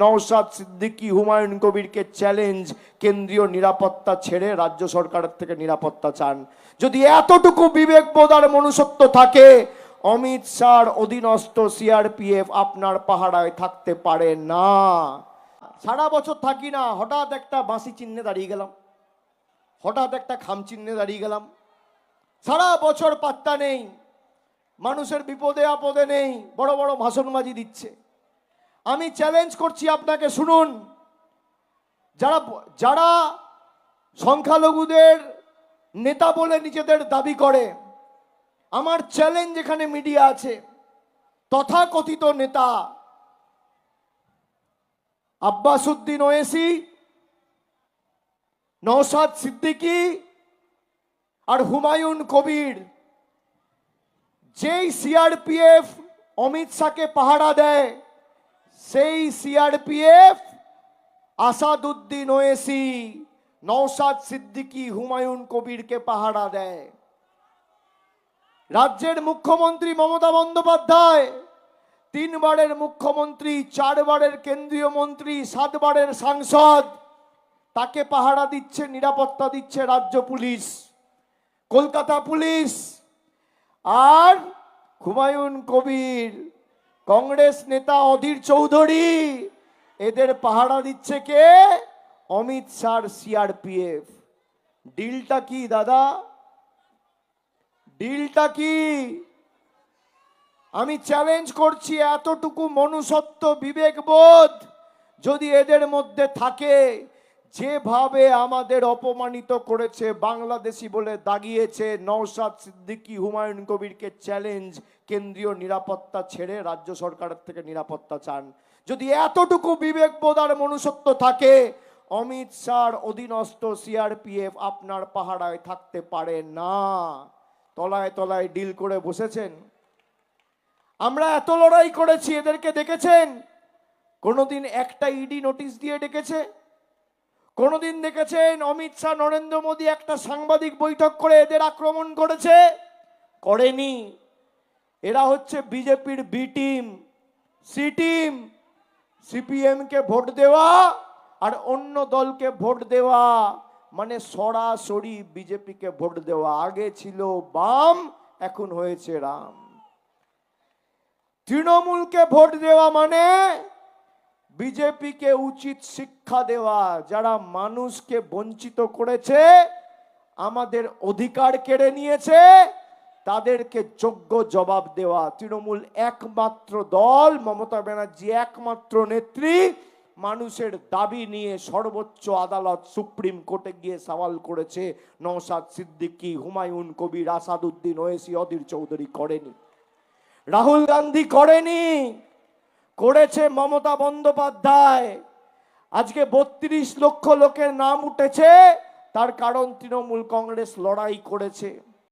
Naushad Siddiqui Humayun কবিরকে challenge, কেন্দ্রীয় নিরাপত্তা ছেড়ে রাজ্য সরকারের থেকে নিরাপত্তা চান। যদি এতটুকু বিবেকবোধ আর মনুষ্যত্ব থাকে, অমিত শাহর অধীনস্থ সিআরপিএফ আপনার পাহারায় থাকতে পারে না। সারা বছর থাকি না, হঠাৎ একটা বাঁশি চিহ্নে দাঁড়িয়ে গেলাম, হঠাৎ একটা খাম চিহ্নে দাঁড়িয়ে গেলাম। সারা বছর পাত্তা নেই, মানুষের বিপদে আপদে নেই, বড় বড় ভাষণবাজি দিচ্ছে। আমি চ্যালেঞ্জ করছি আপনাকে, শুনুন, যারা যারা সংখ্যালঘুদের নেতা বলে নিজেদের দাবি করে, আমার চ্যালেঞ্জ, এখানে মিডিয়া আছে, তথাকথিত নেতা আব্বাস উদ্দিন ওয়েসি, নওশাদ সিদ্দিকী আর হুমায়ুন কবির, যেই সিআরপিএফ অমিত শাহকে পাহারা দেয়, সেই সিআরপিএফ আসাদুদ্দিন ওয়েসি, নওশাদ সিদ্দিকী, হুমায়ুন কবিরকে পাহারা দেয়। রাজ্যের মুখ্যমন্ত্রী মমতা বন্দ্যোপাধ্যায়, 3 বারের মুখ্যমন্ত্রী, 4 বারের কেন্দ্রীয় মন্ত্রী, 7 বারের সাংসদ, তাকে পাহারা দিচ্ছে, নিরাপত্তা দিচ্ছে রাজ্য পুলিশ, কলকাতা পুলিশ। আর হুমায়ুন কবির, কংগ্রেস নেতা অধীর চৌধুরী, এদের পাহারা দিচ্ছে কে? অমিত শাহর সিআরপিএফ। ডিলটা কি দাদা? ডিলটা কি? আমি চ্যালেঞ্জ করছি, এতটুকু মনুষ্যত্ব, বিবেকবোধ যদি এদের মধ্যে থাকে, যেভাবে আমাদের অপমানিত করেছে, বাংলাদেশি বলে দাগিয়েছে, নওশাদ সিদ্দিকী, হুমায়ুন কবিরকে চ্যালেঞ্জ, কেন্দ্রীয় নিরাপত্তা ছেড়ে রাজ্য সরকারের থেকে নিরাপত্তা চান। যদি এতটুকু বিবেকবোধ আর মনুষ্যত্ব থাকে, অমিত শাহর অধীনস্থ সিআরপিএফ আপনার পাহারায় থাকতে পারে না। তলায় তলায় ডিল করে বসেছেন। আমরা এত লড়াই করেছি, এদেরকে দেখেছেন? কোনোদিন একটা ইডি নোটিশ দিয়ে ডেকেছে? কোনোদিন দেখেছেন অমিত শাহ, নরেন্দ্র মোদী একটা সাংবাদিক বৈঠক করে এদের আক্রমণ করেছে? করেনি। এরা হচ্ছে বিজেপির B team, C team. CPM কে ভোট দেওয়া আর অন্য দলকে ভোট দেওয়া মানে সরাসরি বিজেপিকে ভোট দেওয়া। আগে ছিল বাম, এখন হয়েছে রাম। তৃণমূলকে ভোট দেওয়া মানে বিজেপিকে উচিত শিক্ষা দেওয়া, যারা মানুষকে বঞ্চিত করেছে, আমাদের অধিকার কেড়ে নিয়েছে, তাদেরকে যোগ্য জবাব দেওয়া। তৃণমূল একমাত্র দল, মমতা ব্যানার্জি একমাত্র নেত্রী, মানুষের দাবি নিয়ে সর্বোচ্চ আদালত সুপ্রিম কোর্টে গিয়ে সওয়াল করেছে। নওশাদ সিদ্দিকী, হুমায়ুন কবির, আসাদুদ্দিন ওয়েসি, অধীর চৌধুরী করেনি, রাহুল গান্ধী করেনি, করেছে মমতা বন্দ্যোপাধ্যায়। আজকে 32 লক্ষ লোকের নাম উঠেছে, তার কারণ তৃণমূল কংগ্রেস লড়াই করেছে।